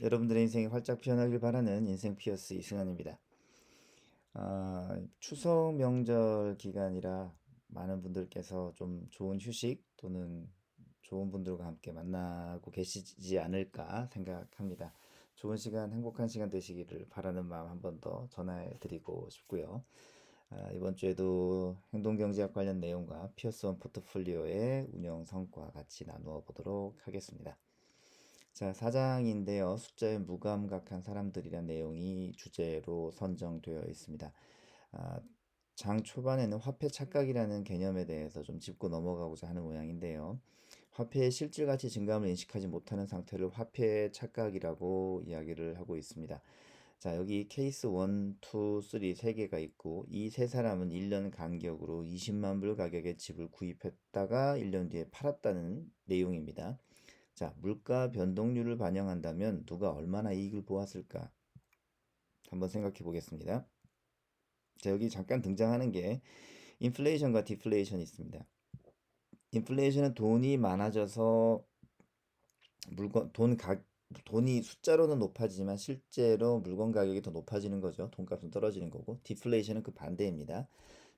여러분들의 인생이 활짝 피어나길 바라는 인생 피어스 이승환입니다. 추석 명절 기간이라 많은 분들께서 좀 좋은 휴식 또는 좋은 분들과 함께 만나고 계시지 않을까 생각합니다. 좋은 시간, 행복한 시간 되시기를 바라는 마음 한 번 더 전해 드리고 싶고요. 이번 주에도 행동경제학 관련 내용과 피어스원 포트폴리오의 운영 성과 같이 나누어 보도록 하겠습니다. 자, 4장인데요. 숫자에 무감각한 사람들이란 내용이 주제로 선정되어 있습니다. 아, 장 초반에는 화폐 착각이라는 개념에 대해서 좀 짚고 넘어가고자 하는 모양인데요. 화폐의 실질가치 증감을 인식하지 못하는 상태를 화폐 착각이라고 이야기를 하고 있습니다. 자, 여기 케이스 1, 2, 3 3개가 있고 이 세 사람은 1년 간격으로 20만 불 가격의 집을 구입했다가 1년 뒤에 팔았다는 내용입니다. 자, 물가 변동률을 반영한다면 누가 얼마나 이익을 보았을까? 한번 생각해 보겠습니다. 자, 여기 잠깐 등장하는 게 인플레이션과 디플레이션이 있습니다. 인플레이션은 돈이 많아져서 물건 돈이 숫자로는 높아지지만 실제로 물건 가격이 더 높아지는 거죠. 돈값은 떨어지는 거고. 디플레이션은 그 반대입니다.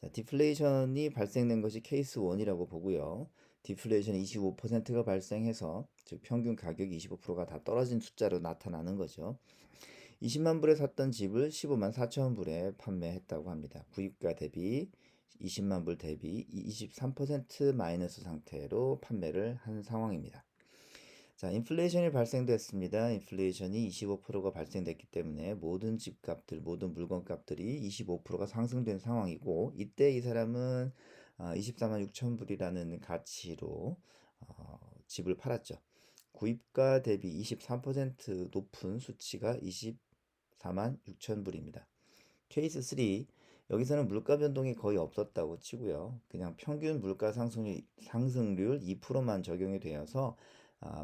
자, 디플레이션이 발생된 것이 케이스 1이라고 보고요. 디플레이션 25%가 발생해서 즉 평균 가격이 25%가 다 떨어진 숫자로 나타나는 거죠. 20만 불에 샀던 집을 15만 4천 불에 판매했다고 합니다. 구입가 대비 20만 불 대비 23% 마이너스 상태로 판매를 한 상황입니다. 자, 인플레이션이 발생됐습니다. 인플레이션이 25%가 발생됐기 때문에 모든 집값들, 모든 물건값들이 25%가 상승된 상황이고 이때 이 사람은 24만 6천 불이라는 가치로 집을 팔았죠. 구입가 대비 23% 높은 수치가 24만 6천 불입니다. 케이스 3 여기서는 물가 변동이 거의 없었다고 치고요. 그냥 평균 물가 상승률 2%만 적용이 되어서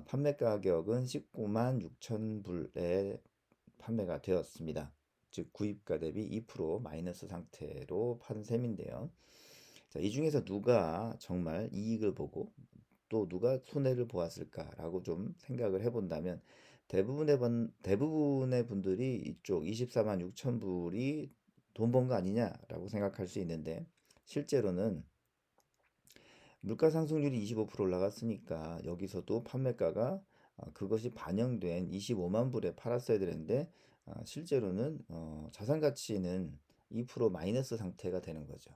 판매 가격은 19만 6천 불에 판매가 되었습니다. 즉 구입가 대비 2% 마이너스 상태로 판 셈인데요. 자, 이 중에서 누가 정말 이익을 보고 또 누가 손해를 보았을까라고 좀 생각을 해본다면 대부분의 분들이 이쪽 24만 6천 불이 돈 번 거 아니냐라고 생각할 수 있는데 실제로는 물가 상승률이 25% 올라갔으니까 여기서도 판매가가 그것이 반영된 25만 불에 팔았어야 되는데 실제로는 자산 가치는 2% 마이너스 상태가 되는 거죠.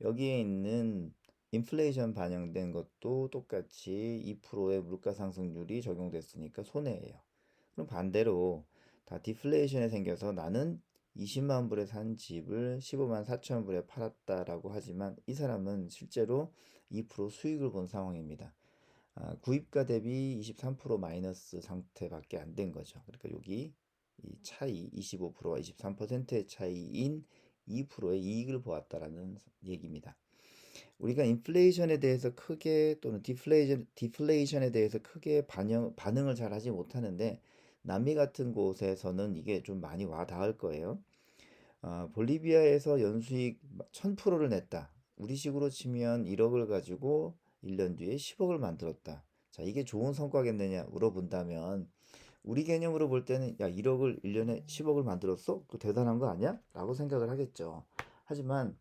여기에 있는 인플레이션 반영된 것도 똑같이 2%의 물가 상승률이 적용됐으니까 손해예요. 그럼 반대로 다 디플레이션이 생겨서 나는 20만 불에 산 집을 15만 4천 불에 팔았다라고 하지만 이 사람은 실제로 2% 수익을 본 상황입니다. 구입가 대비 23% 마이너스 상태밖에 안 된 거죠. 그러니까 여기 이 차이 25%와 23%의 차이인 2%의 이익을 보았다라는 얘기입니다. 우리가 인플레이션에 대해서 크게 또는 디플레이션에 대해서 크게 반응을 잘 하지 못하는데 남미 같은 곳에서는 이게 좀 많이 와 닿을 거예요. 볼리비아에서 연수익 1000%를 냈다. 우리식으로 치면 1억을 가지고 1년 뒤에 10억을 만들었다. 자, 이게 좋은 성과겠느냐 물어본다면 우리 개념으로 볼 때는 야, 1억을 1년에 10억을 만들었어? 그 대단한 거 아니야? 라고 생각을 하겠죠. 하지만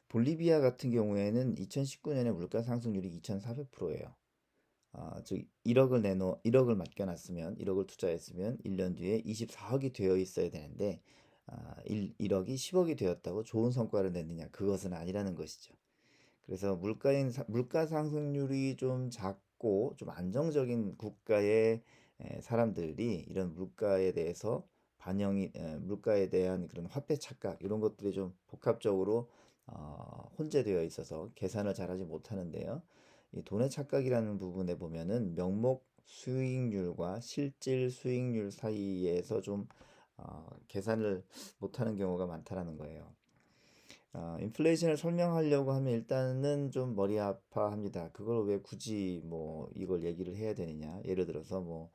볼리비아 같은 경우에는 2019년에 물가 상승률이 2400%예요. 즉 1억을 맡겨놨으면 1억을 투자했으면 1년 뒤에 24억이 되어 있어야 되는데 1억이 10억이 되었다고 좋은 성과를 냈느냐? 그것은 아니라는 것이죠. 그래서 물가 상승률이 좀 작고 좀 안정적인 국가의 사람들이 이런 물가에 대해서 물가에 대한 그런 화폐 착각 이런 것들이 좀 복합적으로 혼재되어 있어서 계산을 잘하지 못하는데요. 이 돈의 착각이라는 부분에 보면은 명목 수익률과 실질 수익률 사이에서 좀 계산을 못하는 경우가 많다라는 거예요. 인플레이션을 설명하려고 하면 일단은 좀 머리 아파합니다. 그걸 왜 굳이 뭐 이걸 얘기를 해야 되느냐? 예를 들어서 뭐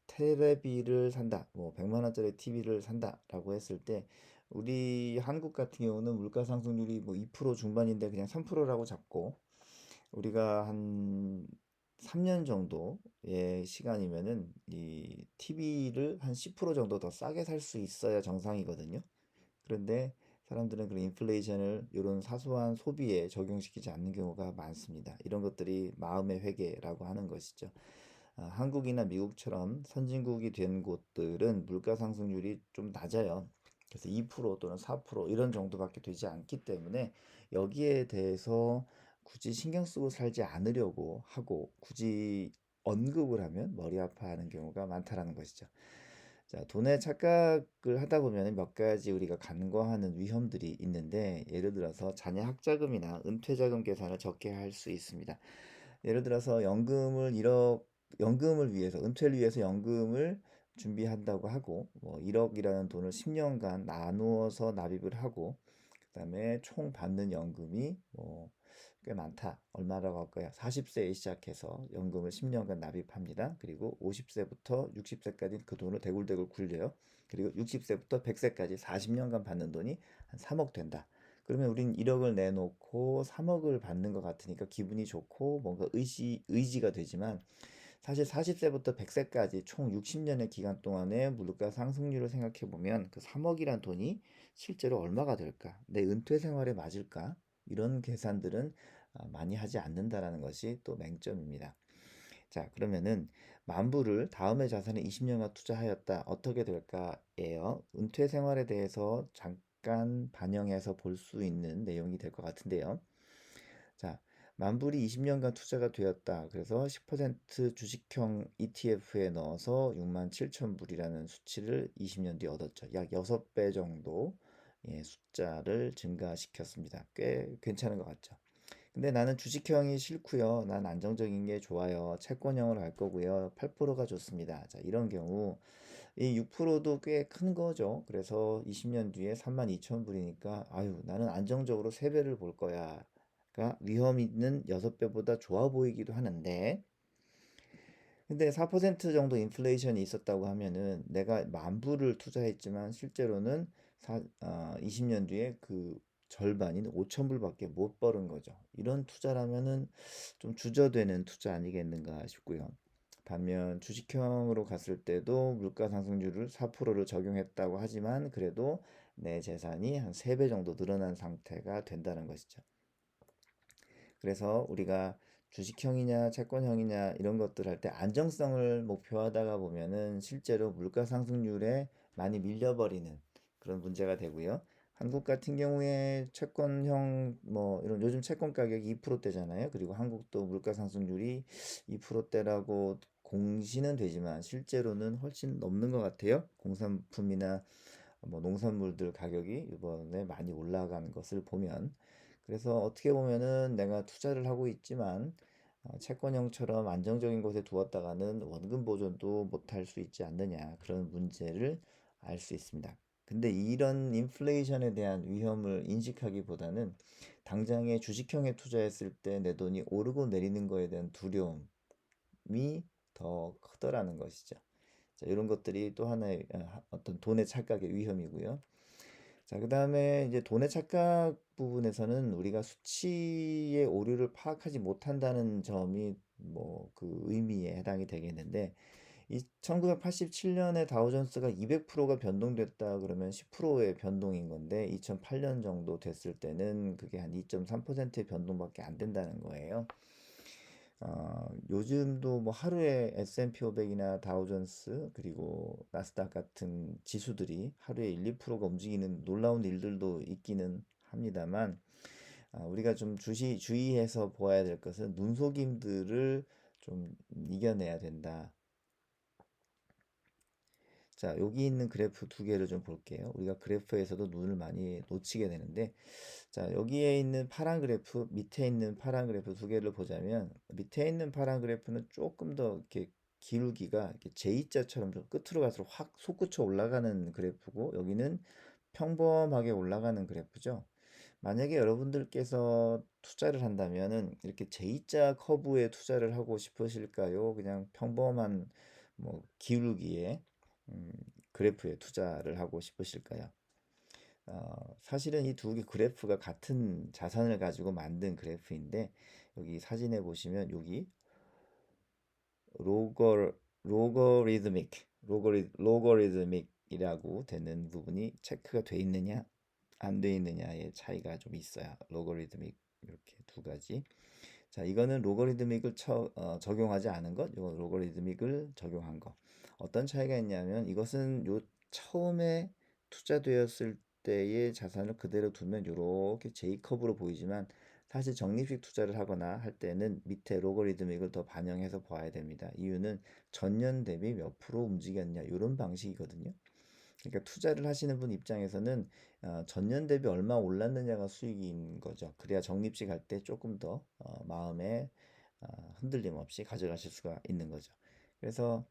테레비를 산다, 뭐 100만 원짜리 TV를 산다라고 했을 때 우리 한국 같은 경우는 물가 상승률이 뭐 2% 중반인데 그냥 3%라고 잡고 우리가 한 3년 정도의 시간이면은 이 TV를 한 10% 정도 더 싸게 살 수 있어야 정상이거든요. 그런데 사람들은 그런 인플레이션을 이런 사소한 소비에 적용시키지 않는 경우가 많습니다. 이런 것들이 마음의 회개라고 하는 것이죠. 한국이나 미국처럼 선진국이 된 곳들은 물가 상승률이 좀 낮아요. 그래서 2% 또는 4% 이런 정도밖에 되지 않기 때문에 여기에 대해서 굳이 신경 쓰고 살지 않으려고 하고 굳이 언급을 하면 머리 아파하는 경우가 많다라는 것이죠. 자, 돈의 착각을 하다 보면 몇 가지 우리가 간과하는 위험들이 있는데 예를 들어서 자녀 학자금이나 은퇴자금 계산을 적게 할 수 있습니다. 예를 들어서 연금을 위해서 은퇴를 위해서 연금을 준비한다고 하고 뭐 1억이라는 돈을 10년간 나누어서 납입을 하고 그다음에 총 받는 연금이 뭐 꽤 많다. 얼마라고 할까요? 40세에 시작해서 연금을 10년간 납입합니다. 그리고 50세부터 60세까지 그 돈을 대굴대굴 굴려요. 그리고 60세부터 100세까지 40년간 받는 돈이 한 3억 된다. 그러면 우린 1억을 내놓고 3억을 받는 것 같으니까 기분이 좋고 뭔가 의지가 되지만 사실 40세부터 100세까지 총 60년의 기간 동안의 물가 상승률을 생각해 보면 그 3억이란 돈이 실제로 얼마가 될까? 내 은퇴 생활에 맞을까? 이런 계산들은 많이 하지 않는다라는 것이 또 맹점입니다. 자, 그러면은 만불을 다음의 자산에 20년간 투자하였다. 어떻게 될까예요. 은퇴 생활에 대해서 잠깐 반영해서 볼 수 있는 내용이 될 것 같은데요. 자, 만불이 20년간 투자가 되었다. 그래서 10% 주식형 ETF에 넣어서 6만 7천 불이라는 수치를 20년 뒤에 얻었죠. 약 6배 정도 숫자를 증가시켰습니다. 꽤 괜찮은 것 같죠. 근데 나는 주식형이 싫고요. 난 안정적인 게 좋아요. 채권형으로 할 거고요. 8%가 좋습니다. 자, 이런 경우 이 6%도 꽤 큰 거죠. 그래서 20년 뒤에 3만 2천 불이니까 아유, 나는 안정적으로 3배를 볼 거야가 위험 있는 6배보다 좋아 보이기도 하는데 근데 4% 정도 인플레이션이 있었다고 하면은 내가 만 불을 투자했지만 실제로는 20년 뒤에 그 절반인 5천 불밖에 못 벌은 거죠. 이런 투자라면은 좀 주저되는 투자 아니겠는가 싶고요. 반면 주식형으로 갔을 때도 물가 상승률을 4%를 적용했다고 하지만 그래도 내 재산이 한 3배 정도 늘어난 상태가 된다는 것이죠. 그래서 우리가 주식형이냐 채권형이냐 이런 것들 할 때 안정성을 목표하다가 보면은 실제로 물가 상승률에 많이 밀려버리는 그런 문제가 되고요. 한국 같은 경우에 채권형 뭐 이런 요즘 채권 가격이 2%대잖아요. 그리고 한국도 물가 상승률이 2%대라고 공시는 되지만 실제로는 훨씬 넘는 것 같아요. 공산품이나 뭐 농산물들 가격이 이번에 많이 올라간 것을 보면 그래서 어떻게 보면은 내가 투자를 하고 있지만 채권형처럼 안정적인 곳에 두었다가는 원금 보존도 못할 수 있지 않느냐 그런 문제를 알 수 있습니다. 근데 이런 인플레이션에 대한 위험을 인식하기보다는 당장에 주식형에 투자했을 때 내 돈이 오르고 내리는 거에 대한 두려움이 더 크더라는 것이죠. 자, 이런 것들이 또 하나의 어떤 돈의 착각의 위험이고요. 자, 그다음에 이제 돈의 착각 부분에서는 우리가 수치의 오류를 파악하지 못한다는 점이 뭐 그 의미에 해당이 되겠는데 이 1987년에 다우존스가 200%가 변동됐다 그러면 10%의 변동인 건데 2008년 정도 됐을 때는 그게 한 2.3%의 변동밖에 안 된다는 거예요. 요즘도 뭐 하루에 S&P 500이나 다우존스 그리고 나스닥 같은 지수들이 하루에 1, 2%가 움직이는 놀라운 일들도 있기는 합니다만 우리가 좀 주의해서 보아야 될 것은 눈속임들을 좀 이겨내야 된다. 자, 여기 있는 그래프 두 개를 좀 볼게요. 우리가 그래프에서도 눈을 많이 놓치게 되는데 자, 여기에 있는 파란 그래프, 밑에 있는 파란 그래프 두 개를 보자면 밑에 있는 파란 그래프는 조금 더 이렇게 기울기가 이렇게 J자처럼 좀 끝으로 갈수록 확 솟구쳐 올라가는 그래프고 여기는 평범하게 올라가는 그래프죠. 만약에 여러분들께서 투자를 한다면은 이렇게 J자 커브에 투자를 하고 싶으실까요? 그냥 평범한 뭐 기울기의 음, 그래프에 투자를 하고 싶으실까요? 사실은 이 두 개 그래프가 같은 자산을 가지고 만든 그래프인데 여기 사진에 보시면 여기 로거 로거리드믹 로거리드믹이라고 되는 부분이 체크가 돼 있느냐 안 돼 있느냐의 차이가 좀 있어요. 로거리드믹 이렇게 두 가지. 자, 이거는 로거리드믹을 적용하지 않은 것, 이거 로거리드믹을 적용한 것. 어떤 차이가 있냐면 이것은 요 처음에 투자되었을 때의 자산을 그대로 두면 이렇게 J컵으로 보이지만 사실 적립식 투자를 하거나 할 때는 밑에 로거리드믹을 더 반영해서 봐야 됩니다. 이유는 전년 대비 몇 프로 움직였냐 이런 방식이거든요. 그러니까 투자를 하시는 분 입장에서는 전년 대비 얼마 올랐느냐가 수익인 거죠. 그래야 적립식 할 때 조금 더 마음에 흔들림 없이 가져가실 수가 있는 거죠. 그래서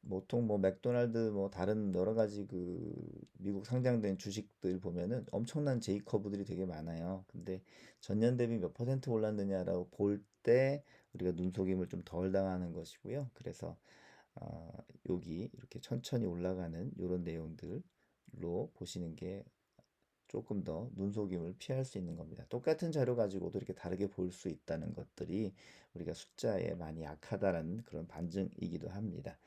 보통 뭐 맥도날드 뭐 다른 여러 가지 그 미국 상장된 주식들 보면은 엄청난 J커브들이 되게 많아요. 근데 전년 대비 몇 퍼센트 올랐느냐라고 볼 때 우리가 눈속임을 좀 덜 당하는 것이고요. 그래서 어, 여기 이렇게 천천히 올라가는 이런 내용들로 보시는 게 조금 더 눈속임을 피할 수 있는 겁니다. 똑같은 자료 가지고도 이렇게 다르게 볼 수 있다는 것들이 우리가 숫자에 많이 약하다라는 그런 반증이기도 합니다.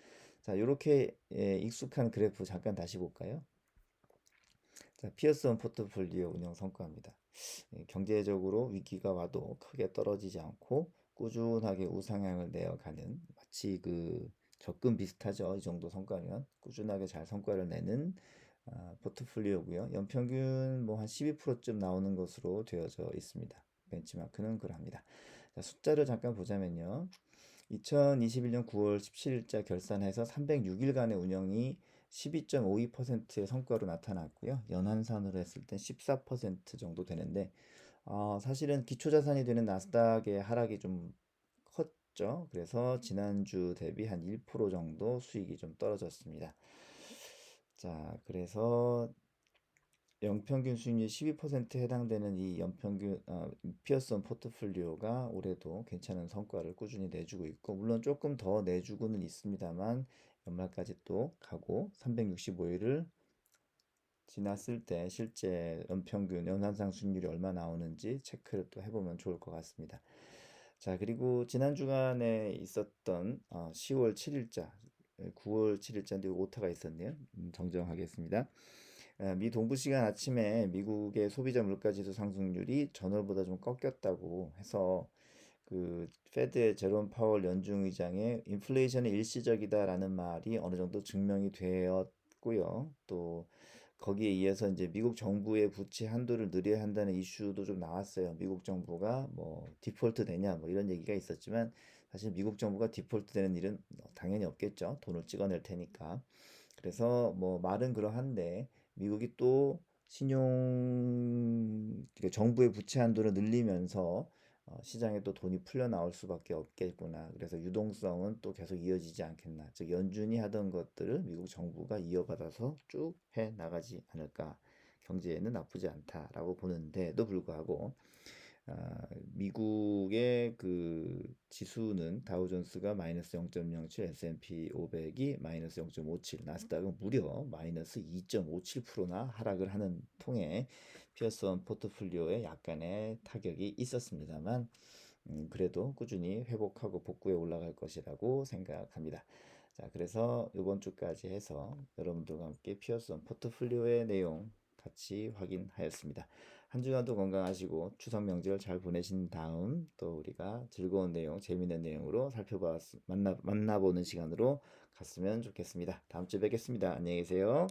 자, 이렇게 익숙한 그래프 잠깐 다시 볼까요? 자, 피어슨 포트폴리오 운영 성과입니다. 경제적으로 위기가 와도 크게 떨어지지 않고 꾸준하게 우상향을 내어가는 마치 그 적금 비슷하죠. 이 정도 성과면 꾸준하게 잘 성과를 내는 포트폴리오고요. 연평균 뭐 한 12%쯤 나오는 것으로 되어져 있습니다. 벤치마크는 그럽니다. 자, 숫자를 잠깐 보자면요. 2021년 9월 17일자 결산해서 306일간의 운영이 12.52%의 성과로 나타났고요. 연환산으로 했을 땐 14% 정도 되는데 사실은 기초자산이 되는 나스닥의 하락이 좀 컸죠. 그래서 지난주 대비 한 1% 정도 수익이 좀 떨어졌습니다. 자, 그래서 연평균 수익률 12%에 해당되는 이 연평균 피어슨 포트폴리오가 올해도 괜찮은 성과를 꾸준히 내주고 있고 물론 조금 더 내주고는 있습니다만 연말까지 또 가고 365일을 지났을 때 실제 연평균 연환상 수익률이 얼마 나오는지 체크를 또 해보면 좋을 것 같습니다. 자, 그리고 지난 주간에 있었던 10월 7일자, 9월 7일자인데 오타가 있었네요. 정정하겠습니다. 미 동부 시간 아침에 미국의 소비자 물가지수 상승률이 전월보다 좀 꺾였다고 해서 그 페드의 제롬 파월 연준 의장의 인플레이션이 일시적이다라는 말이 어느 정도 증명이 되었고요. 또 거기에 이어서 이제 미국 정부의 부채 한도를 늘려야 한다는 이슈도 좀 나왔어요. 미국 정부가 뭐 디폴트 되냐 뭐 이런 얘기가 있었지만 사실 미국 정부가 디폴트 되는 일은 당연히 없겠죠. 돈을 찍어낼 테니까. 그래서 뭐 말은 그러한데 미국이 또 그러니까 정부의 부채 한도를 늘리면서 시장에 또 돈이 풀려 나올 수밖에 없겠구나. 그래서 유동성은 또 계속 이어지지 않겠나. 즉 연준이 하던 것들을 미국 정부가 이어받아서 쭉 해 나가지 않을까. 경제에는 나쁘지 않다라고 보는데도 불구하고 미국의 그 지수는 다우존스가 마이너스 0.07, S&P 500이 마이너스 0.57, 나스닥은 무려 마이너스 2.57%나 하락을 하는 통에 피어슨 포트폴리오에 약간의 타격이 있었습니다만 그래도 꾸준히 회복하고 복구해 올라갈 것이라고 생각합니다. 자, 그래서 이번 주까지 해서 여러분들과 함께 피어슨 포트폴리오의 내용 같이 확인하였습니다. 한 주간도 건강하시고 추석 명절 잘 보내신 다음 또 우리가 즐거운 내용, 재미있는 내용으로 만나보는 시간으로 갔으면 좋겠습니다. 다음 주에 뵙겠습니다. 안녕히 계세요.